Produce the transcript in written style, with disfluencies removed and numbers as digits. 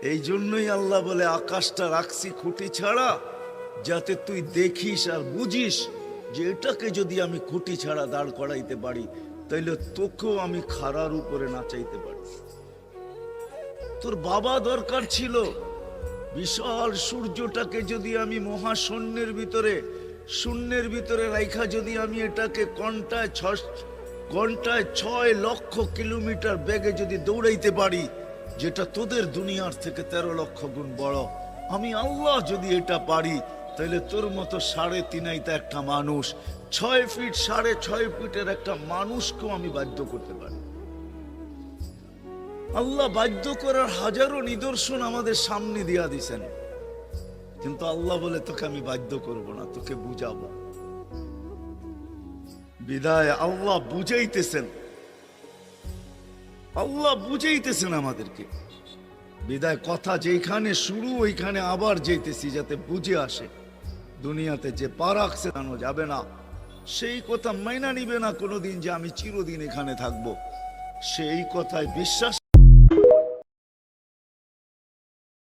এই জন্যই আল্লাহ বলে আকাশটা রাখছি খুঁটি ছাড়া, যাতে তুই দেখিস আর বুঝিস যে এটাকে যদি আমি খুঁটি ছাড়া দাঁড় করাইতে পারি, তাইলে তোকেও আমি খাড়ার উপরে নাচাইতে পারি। তোর বাবা দরকার ছিল বিশাল সূর্যটাকে যদি আমি মহাশূন্যের ভিতরে, শূন্যের ভিতরে রাইখা যদি আমি এটাকে ঘন্টায় 6 লক্ষ কিলোমিটার বেগে যদি দৌড়াইতে পারি, যেটা তোদের দুনিয়ার থেকে 13 লক্ষ গুণ বড়, আমি আল্লাহ যদি এটা পারি, তাহলে তোর মতো 3.5 একটা মানুষ, 6 ফিট 6.5 ফিটের একটা মানুষকেও আমি বাধ্য করতে পারি। আল্লাহ বাধ্য করার হাজারো নিদর্শন আমাদের সামনে দিয়া দিছেন, কিন্তু আল্লাহ বলে তোকে আমি বাধ্য করব না, তোকে বুঝাবো। বিদায় আল্লাহ বুঝাইতেছেন, আল্লাহ বুঝাইতেছেন আমাদেরকে। বিদায় কথা যেখানে শুরু ওইখানে আবার যেতেছি, যাতে বুঝে আসে। দুনিয়াতে যে পা রাখছে জানো যাবে না, সেই কথা মাইনা নিবে না কোনোদিন যে আমি চিরদিন এখানে থাকবো, সেই কথায় বিশ্বাস